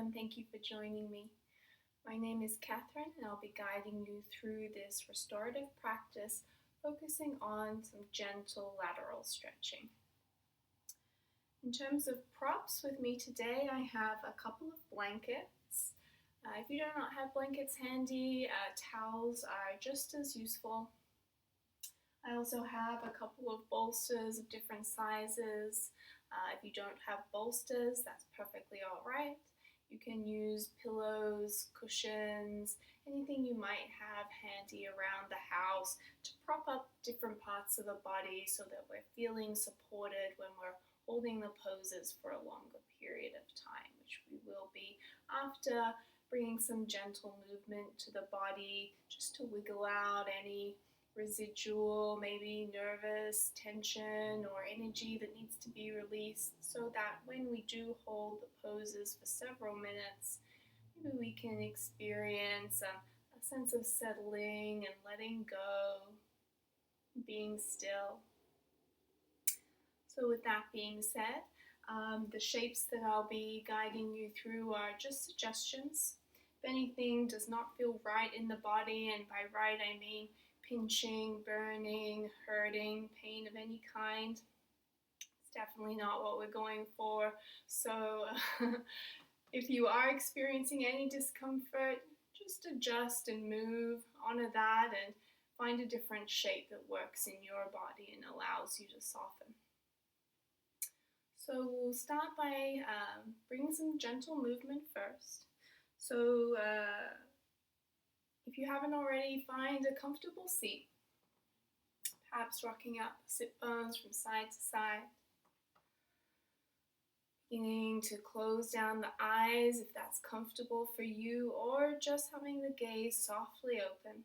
and thank you for joining me. My name is Katharine, and I'll be guiding you through this restorative practice, focusing on some gentle lateral stretching. In terms of props with me today, I have a couple of blankets. If you do not have blankets handy, towels are just as useful. I also have a couple of bolsters of different sizes. If you don't have bolsters, that's perfectly all right. You can use pillows, cushions, anything you might have handy around the house to prop up different parts of the body so that we're feeling supported when we're holding the poses for a longer period of time, which we will be after bringing some gentle movement to the body just to wiggle out any residual, maybe nervous tension or energy that needs to be released, so that when we do hold the poses for several minutes, maybe we can experience a sense of settling and letting go, being still. So with that being said, the shapes that I'll be guiding you through are just suggestions. If anything does not feel right in the body, and by right I mean pinching, burning, hurting, pain of any kind, it's definitely not what we're going for. So if you are experiencing any discomfort, just adjust and move, honor that, and find a different shape that works in your body and allows you to soften. So we'll start by bringing some gentle movement first. So if you haven't already, find a comfortable seat, perhaps rocking up the sit bones from side to side. Beginning to close down the eyes if that's comfortable for you, or just having the gaze softly open.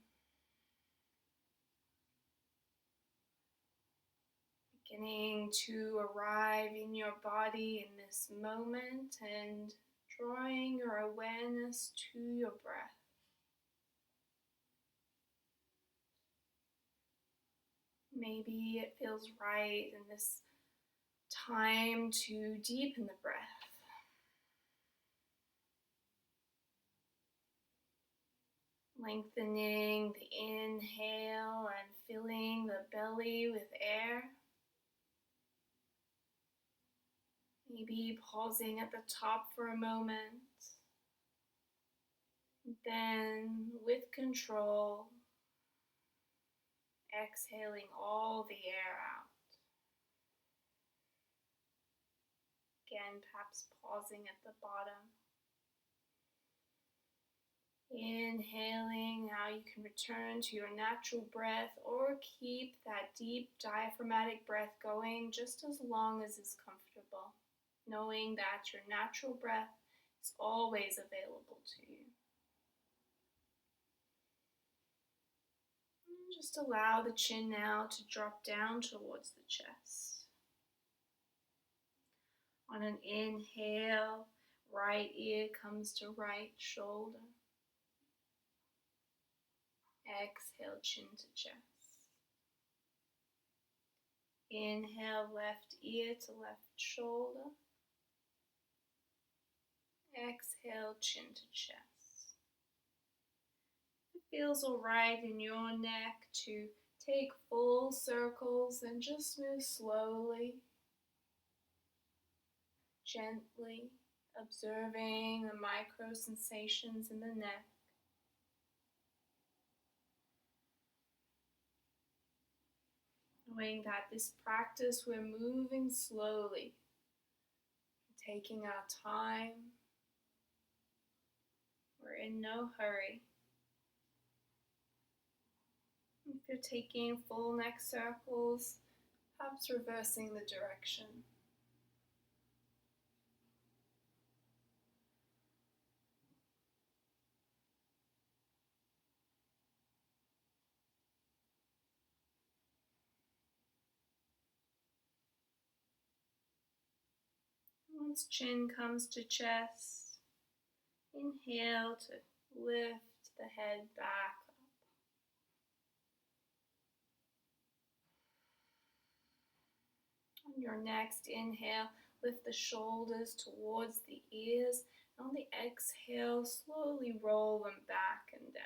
Beginning to arrive in your body in this moment and drawing your awareness to your breath. Maybe it feels right in this time to deepen the breath. Lengthening the inhale and filling the belly with air. Maybe pausing at the top for a moment. Then, with control, exhaling all the air out. Again, perhaps pausing at the bottom. Inhaling, now you can return to your natural breath or keep that deep diaphragmatic breath going just as long as is comfortable, knowing that your natural breath is always available to you. And just allow the chin now to drop down towards the chest. On an inhale, right ear comes to right shoulder. Exhale, chin to chest. Inhale, left ear to left shoulder. Exhale, chin to chest. It feels alright in your neck to take full circles and just move slowly, gently, observing the micro sensations in the neck. Knowing that this practice we're moving slowly, taking our time. We're in no hurry. If you're taking full neck circles, perhaps reversing the direction. Once chin comes to chest, inhale to lift the head back up. On your next inhale, lift the shoulders towards the ears. On the exhale, slowly roll them back and down.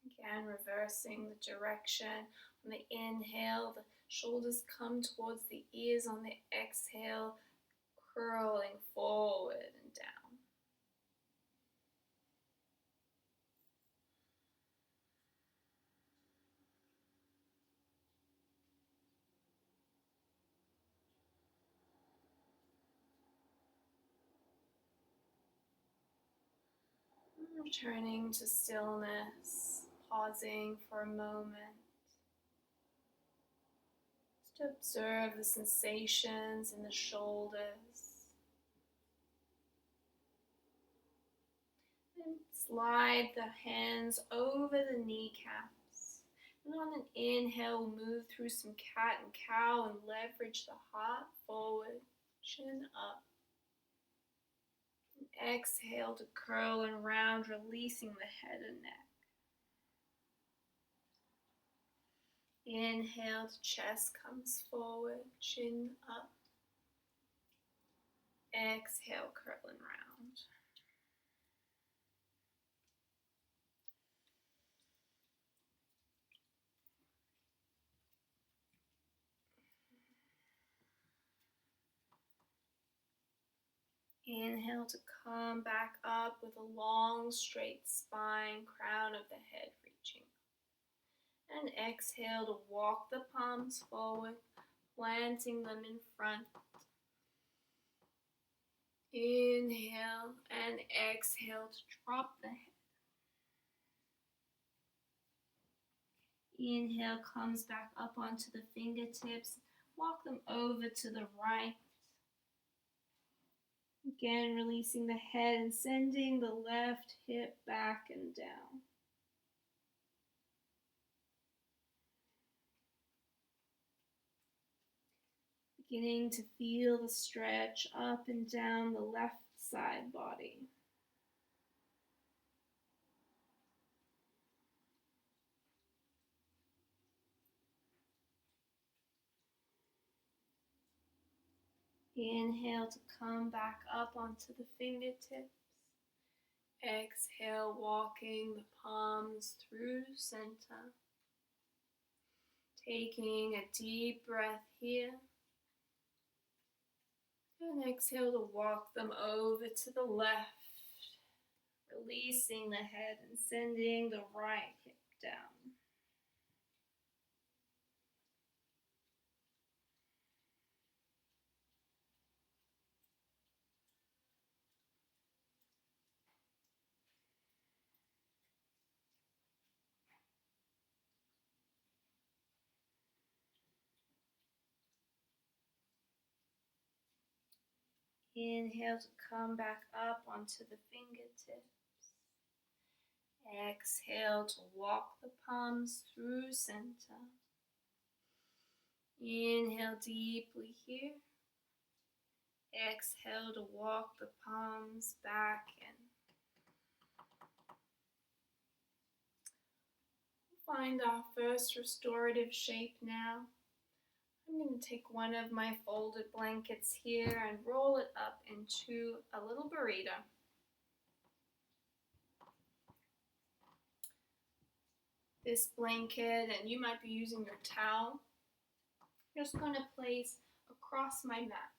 Again, reversing the direction. On the inhale, the shoulders come towards the ears. On the exhale, curling forward and down. Returning to stillness, pausing for a moment. Just to observe the sensations in the shoulders. And slide the hands over the kneecaps. And on an inhale, move through some cat and cow and leverage the heart forward, chin up. And exhale to curl and round, releasing the head and neck. Inhale, the chest comes forward, chin up. Exhale, curl and round. Inhale to come back up with a long, straight spine, crown of the head reaching. And exhale to walk the palms forward, planting them in front. Inhale and exhale to drop the head. Inhale comes back up onto the fingertips. Walk them over to the right. Again, releasing the head and sending the left hip back and down. Beginning to feel the stretch up and down the left side body. Inhale to come back up onto the fingertips. Exhale, walking the palms through center. Taking a deep breath here. And exhale to walk them over to the left. Releasing the head and sending the right hip down. Inhale to come back up onto the fingertips. Exhale to walk the palms through center. Inhale deeply here. Exhale to walk the palms back in. Find our first restorative shape now. I'm going to take one of my folded blankets here and roll it up into a little burrito. This blanket, and you might be using your towel, I'm just going to place across my mat.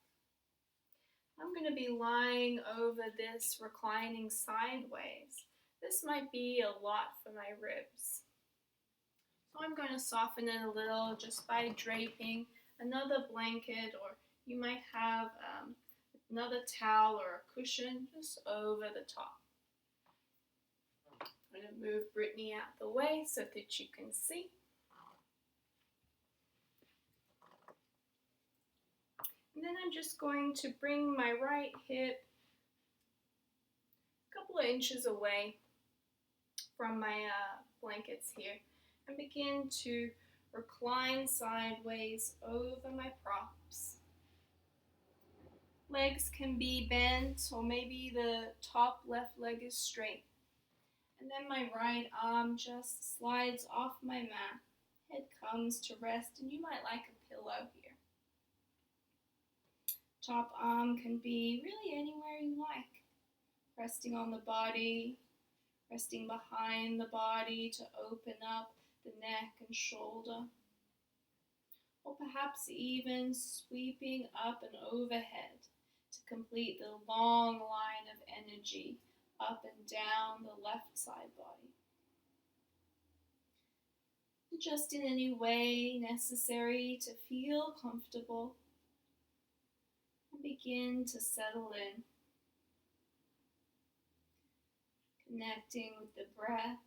I'm going to be lying over this reclining sideways. This might be a lot for my ribs. So I'm going to soften it a little just by draping another blanket, or you might have another towel or a cushion just over the top. I'm going to move Brittany out the way so that you can see. And then I'm just going to bring my right hip a couple of inches away from my blankets here and begin to recline sideways over my props. Legs can be bent, or maybe the top left leg is straight. And then my right arm just slides off my mat. Head comes to rest, and you might like a pillow here. Top arm can be really anywhere you like. Resting on the body, resting behind the body to open up the neck and shoulder. Or perhaps even sweeping up and overhead to complete the long line of energy up and down the left side body. Just in any way necessary to feel comfortable and begin to settle in, connecting with the breath.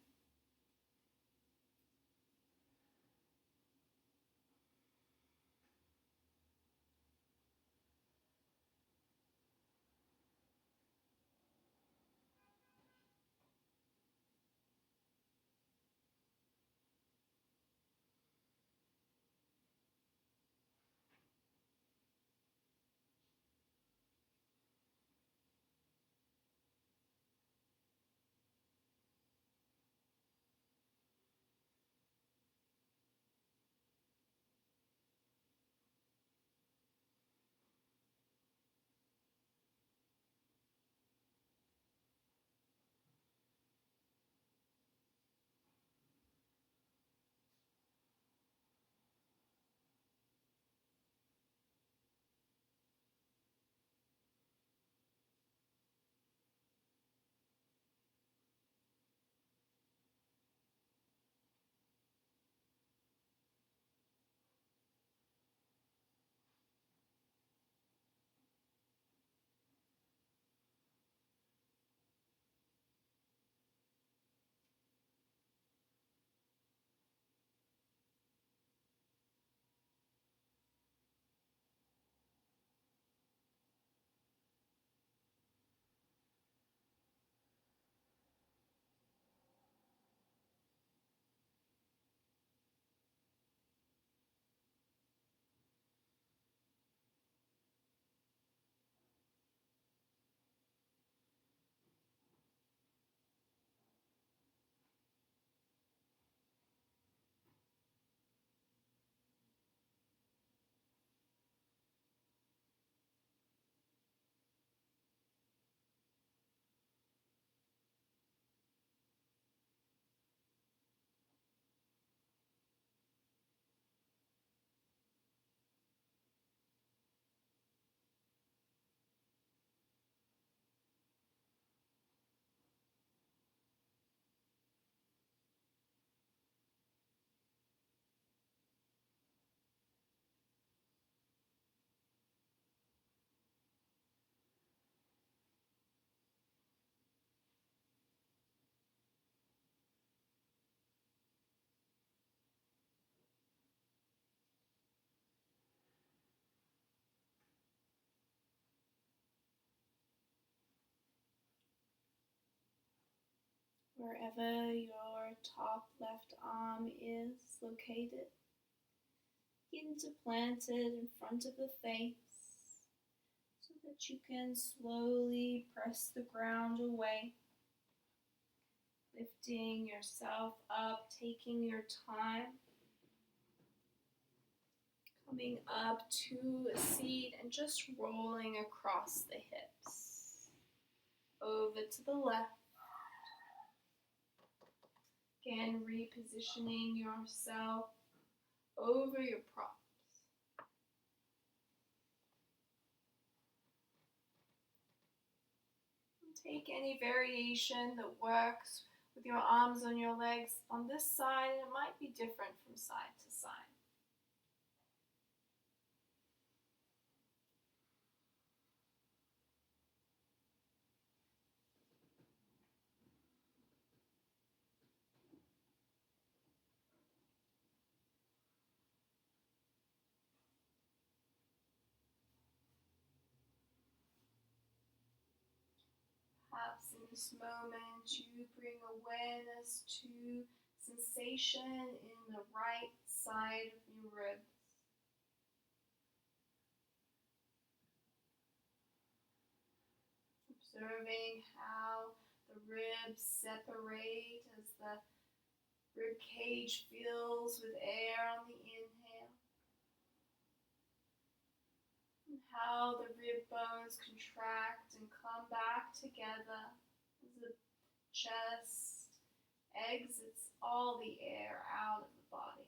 Wherever your top left arm is located, begin to plant it in front of the face so that you can slowly press the ground away, lifting yourself up, taking your time, coming up to a seat and just rolling across the hips, over to the left. Again, repositioning yourself over your props. Take any variation that works with your arms on your legs. On this side, it might be different from side to side. Perhaps in this moment you bring awareness to sensation in the right side of your ribs. Observing how the ribs separate as the rib cage fills with air on the inhale. And how the rib bones contract and come back together as the chest exits all the air out of the body.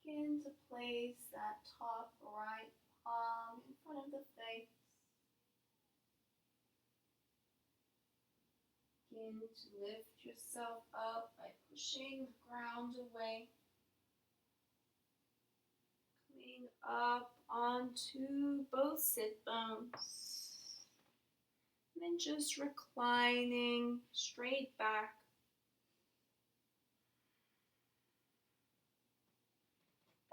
Begin to place that top right palm in front of the face. Begin to lift yourself up by pushing the ground away. Coming up onto both sit bones. And then just reclining straight back.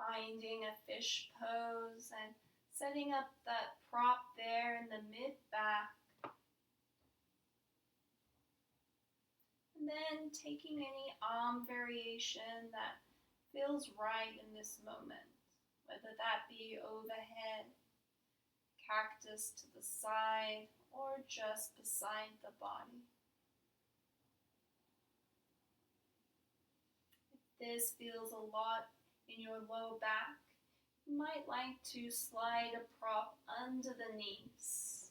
Finding a fish pose and setting up that prop there in the mid-back. And then taking any arm variation that feels right in this moment, whether that be overhead, cactus to the side, or just beside the body. If this feels a lot in your low back, you might like to slide a prop under the knees.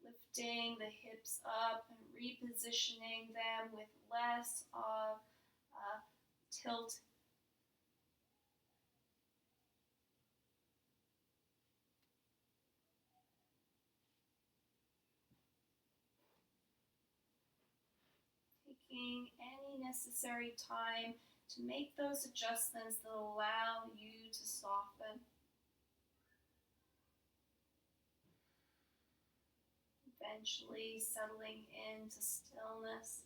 Lifting the hips up and repositioning them with less of tilt. Taking any necessary time to make those adjustments that allow you to soften. Eventually settling into stillness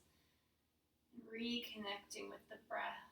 and reconnecting with the breath.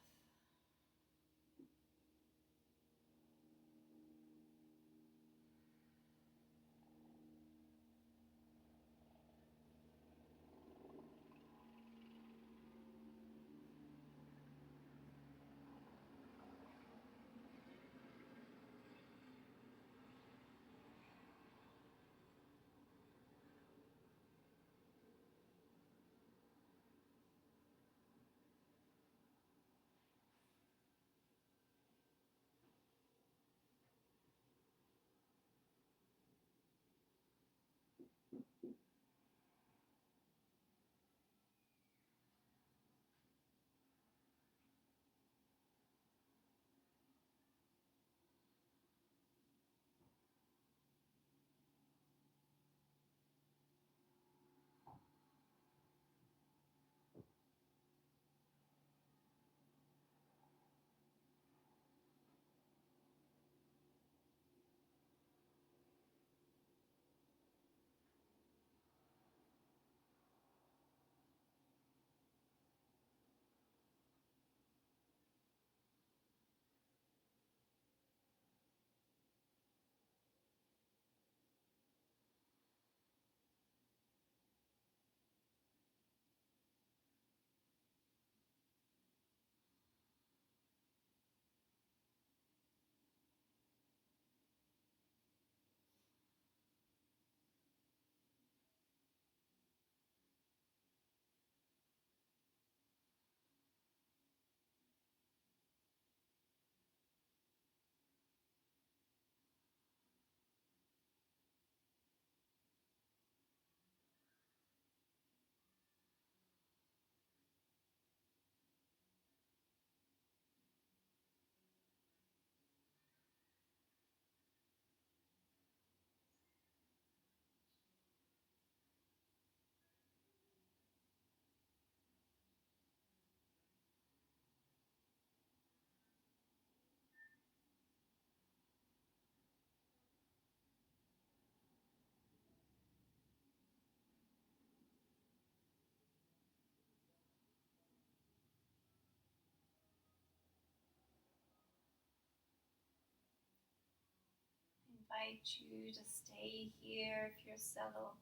I invite you to stay here if you're settled.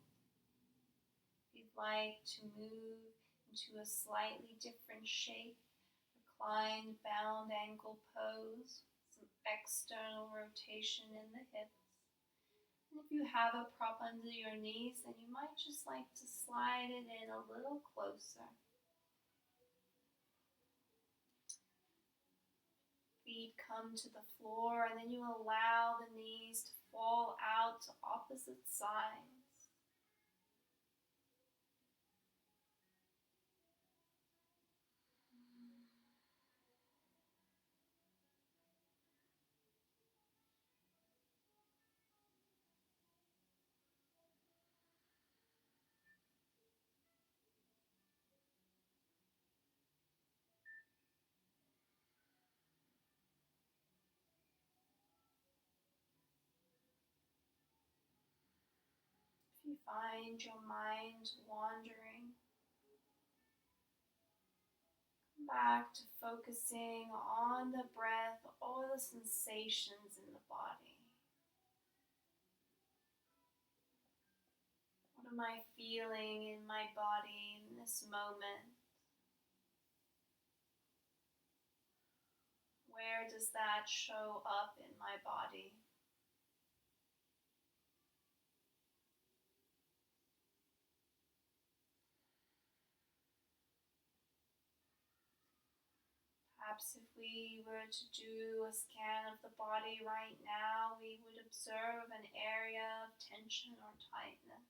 If you'd like to move into a slightly different shape, reclined bound ankle pose, some external rotation in the hips. And if you have a prop under your knees, then you might just like to slide it in a little closer. Feet come to the floor, and then you allow the knees to fall out to opposite sides. If you find your mind wandering, come back to focusing on the breath, all the sensations in the body. What am I feeling in my body in this moment? Where does that show up in my body? Perhaps if we were to do a scan of the body right now, we would observe an area of tension or tightness.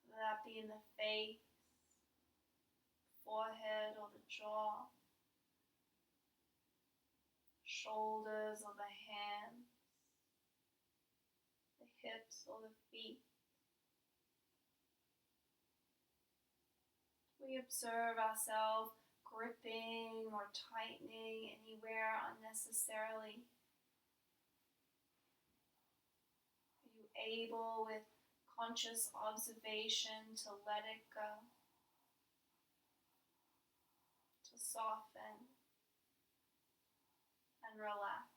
Whether that be in the face, forehead, or the jaw, shoulders or the hands, the hips or the feet. We observe ourselves gripping or tightening anywhere unnecessarily. Are you able, with conscious observation, to let it go, to soften and relax?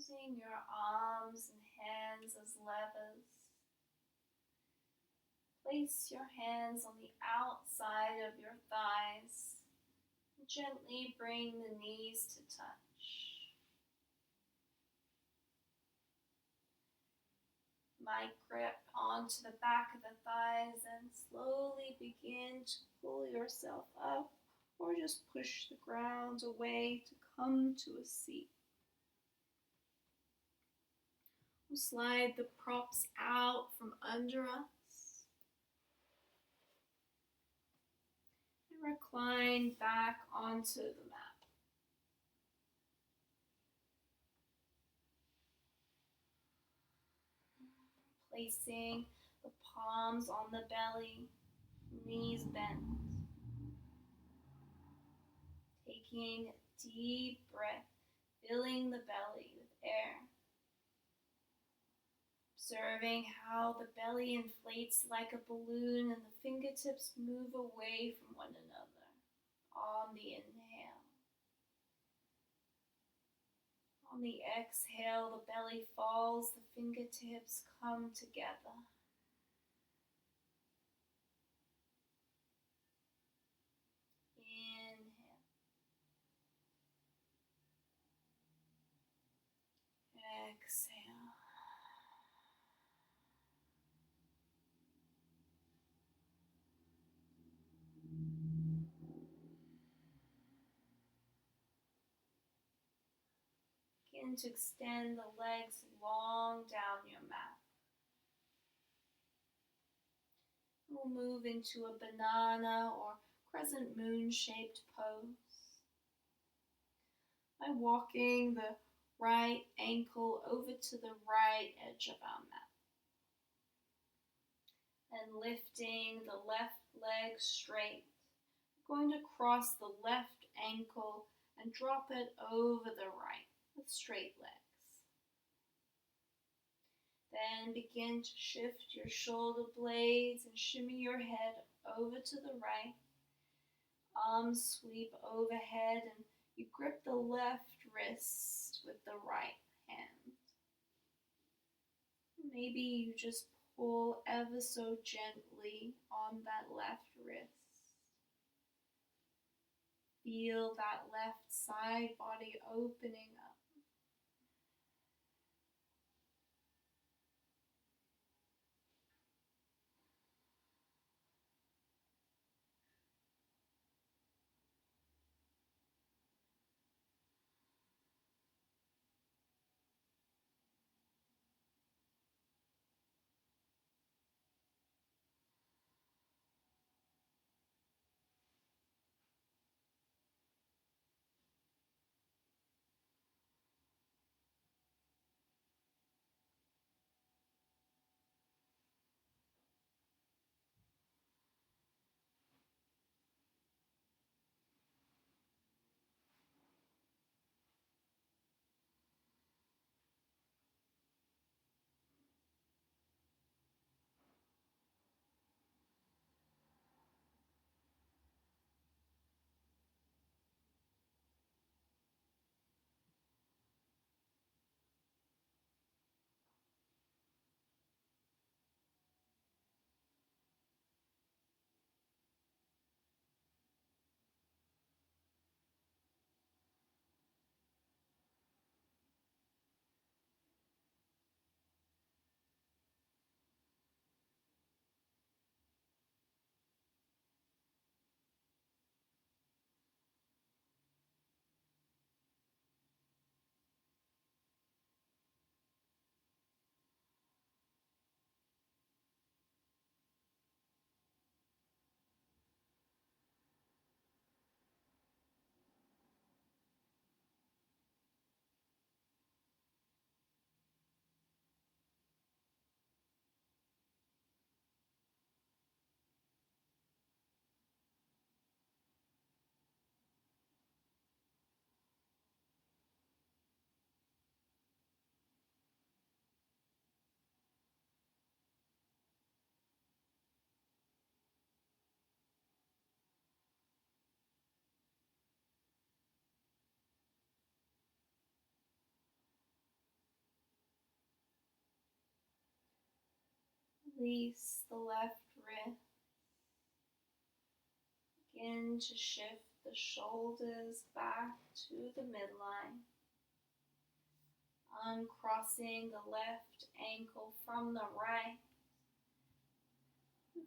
Using your arms and hands as levers. Place your hands on the outside of your thighs. Gently bring the knees to touch. Might grip onto the back of the thighs and slowly begin to pull yourself up, or just push the ground away to come to a seat. We'll slide the props out from under us and recline back onto the mat. Placing the palms on the belly, knees bent. Taking a deep breath, filling the belly with air. Observing how the belly inflates like a balloon and the fingertips move away from one another on the inhale. On the exhale, the belly falls, the fingertips come together. Inhale. Exhale. Begin to extend the legs long down your mat. We'll move into a banana or crescent moon shaped pose by walking the right ankle over to the right edge of our mat and lifting the left leg straight. We're going to cross the left ankle and drop it over the right with straight legs. Then begin to shift your shoulder blades and shimmy your head over to the right. Arms sweep overhead and you grip the left wrist with the right hand. Maybe you just pull ever so gently on that left wrist. Feel that left side body opening up. Release the left wrist. Begin to shift the shoulders back to the midline. Uncrossing the left ankle from the right.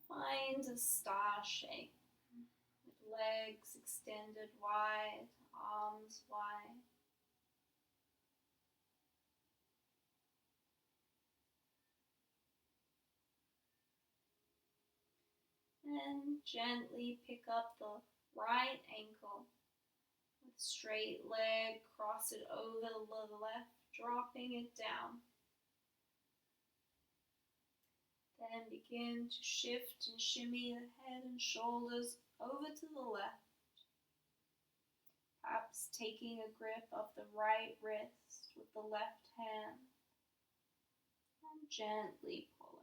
Find a star shape with legs extended wide, arms wide. And gently pick up the right ankle with straight leg, cross it over the left, dropping it down. Then begin to shift and shimmy the head and shoulders over to the left, perhaps taking a grip of the right wrist with the left hand and gently pulling.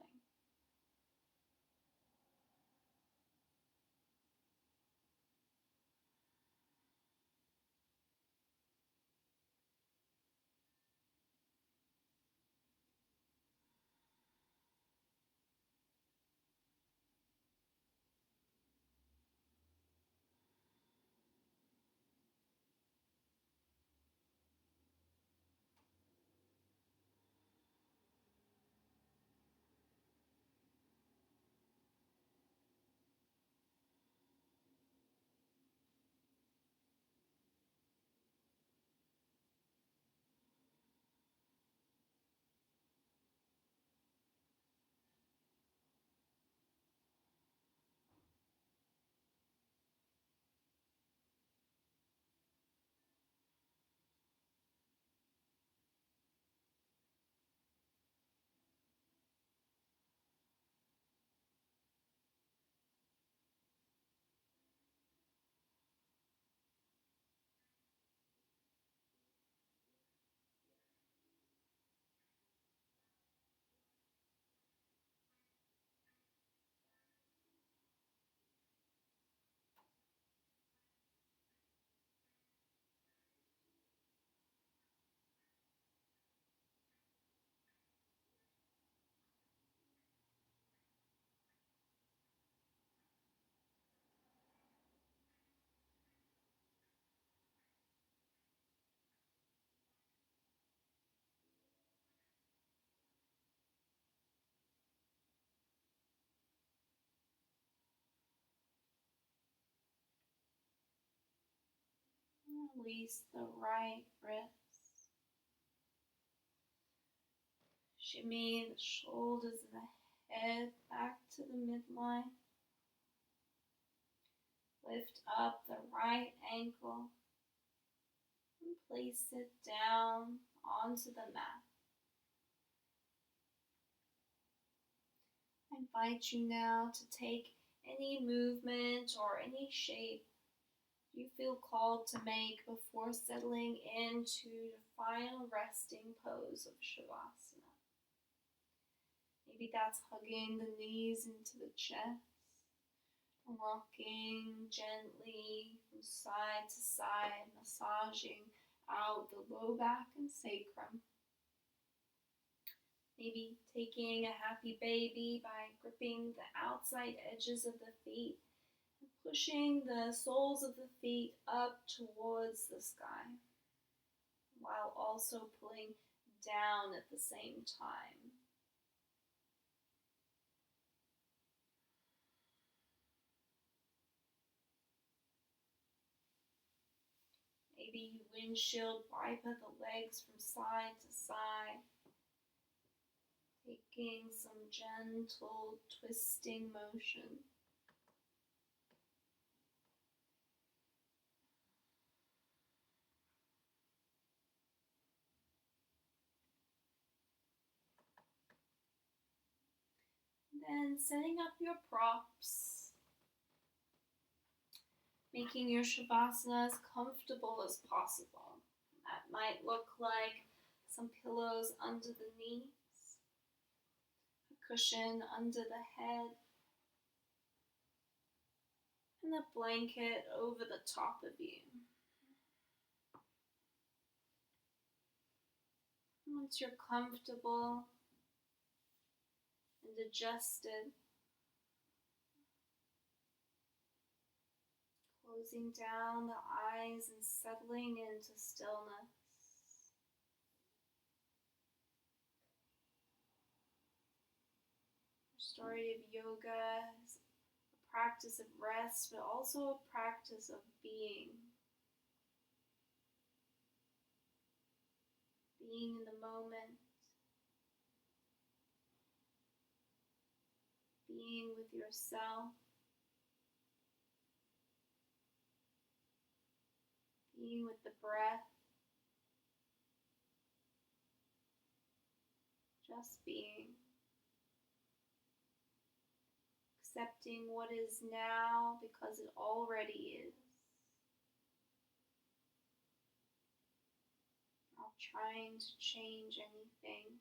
Release the right wrist. Shimmy the shoulders and the head back to the midline. Lift up the right ankle and place it down onto the mat. I invite you now to take any movement or any shape you feel called to make before settling into the final resting pose of Shavasana. Maybe that's hugging the knees into the chest, rocking gently from side to side, massaging out the low back and sacrum. Maybe taking a happy baby by gripping the outside edges of the feet and pushing the soles of the feet up towards the sky, while also pulling down at the same time. Maybe you windshield wiper the legs from side to side, taking some gentle twisting motion. Then setting up your props, making your Shavasana as comfortable as possible. That might look like some pillows under the knees, a cushion under the head, and a blanket over the top of you. Once you're comfortable and and adjusted, closing down the eyes and settling into stillness. Restorative yoga is a practice of rest, but also a practice of being. Being in the moment, being with yourself, being with the breath, just being. Accepting what is now because it already is. Not trying to change anything.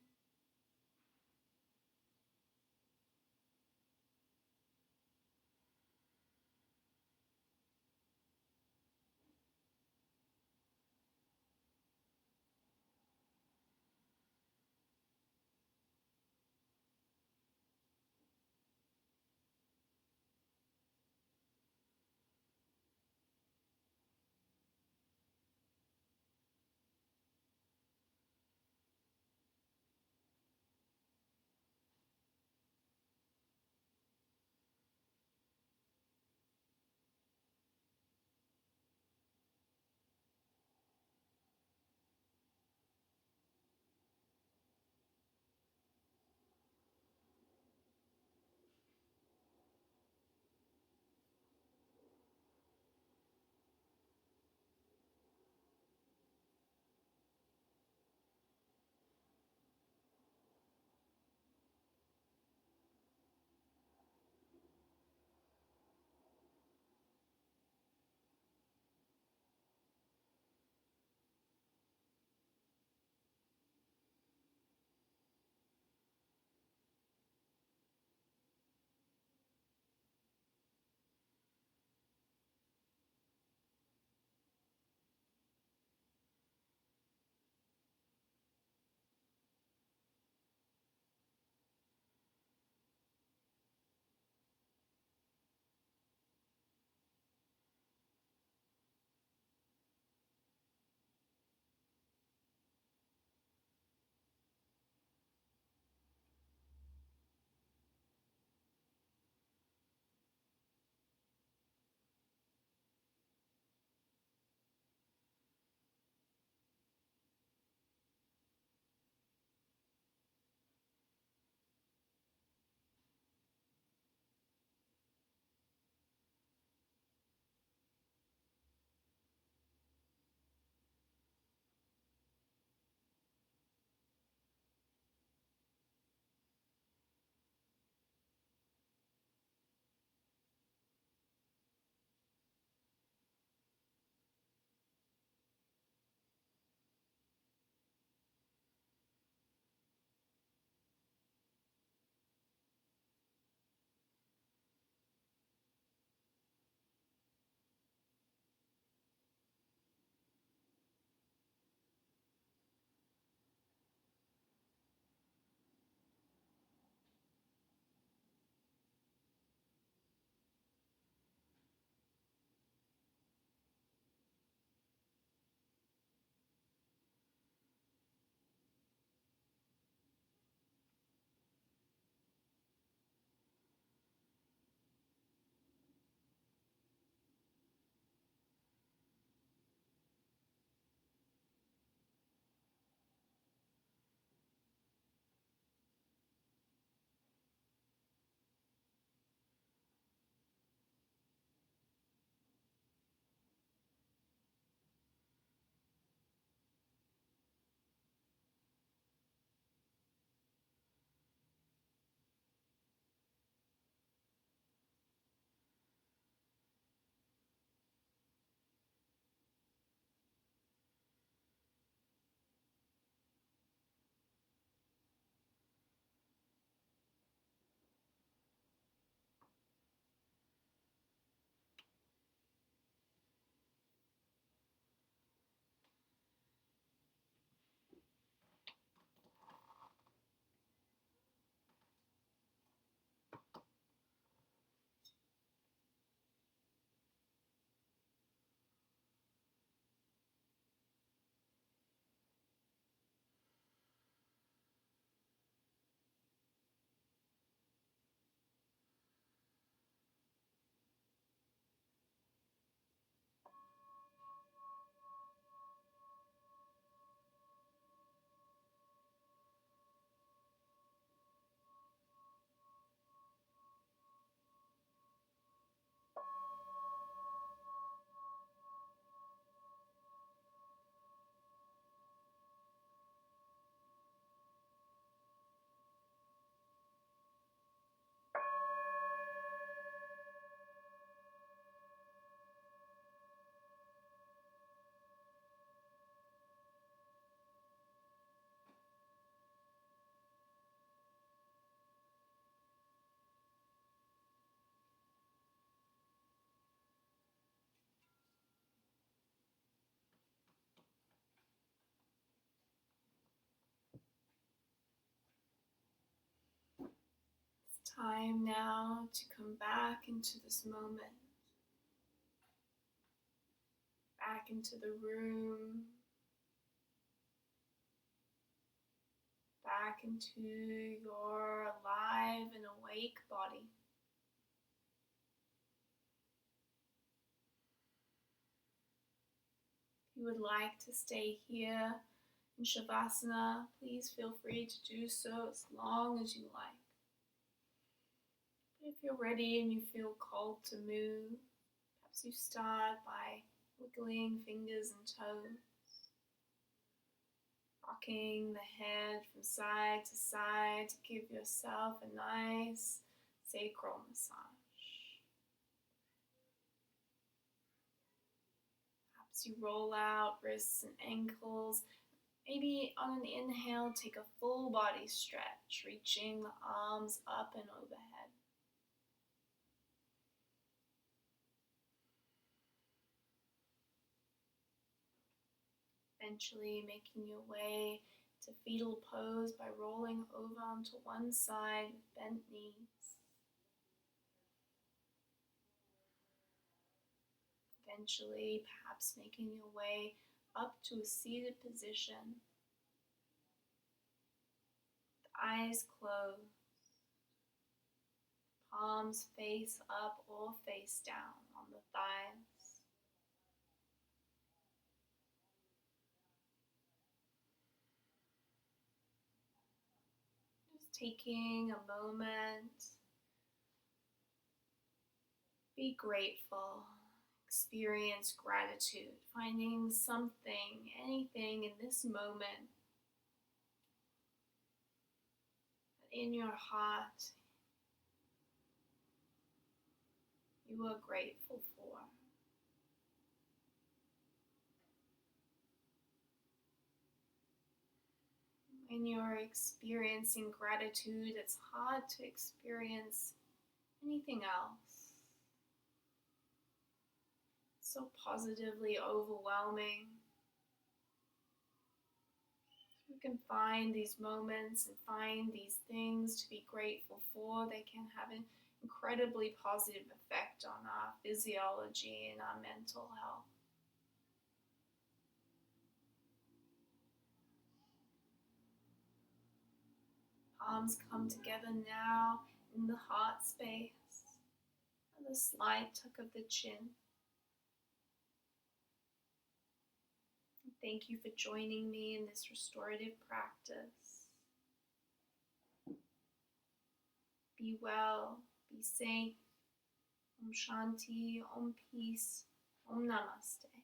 Time now to come back into this moment, back into the room, back into your alive and awake body. If you would like to stay here in Shavasana, please feel free to do so as long as you like. But if you're ready and you feel called to move, perhaps you start by wiggling fingers and toes, rocking the head from side to side to give yourself a nice sacral massage. Perhaps you roll out wrists and ankles. Maybe on an inhale, take a full body stretch, reaching the arms up and overhead. Eventually making your way to fetal pose by rolling over onto one side with bent knees. Eventually, perhaps making your way up to a seated position. With eyes closed, palms face up or face down on the thighs. Just taking a moment, be grateful, experience gratitude, finding something, anything in this moment that in your heart you are grateful for. When you're experiencing gratitude, it's hard to experience anything else. It's so positively overwhelming. You can find these moments and find these things to be grateful for. They can have an incredibly positive effect on our physiology and our mental health. Palms come together now in the heart space, and a slight tuck of the chin. Thank you for joining me in this restorative practice. Be well, be safe. Om Shanti, Om Peace, Om Namaste.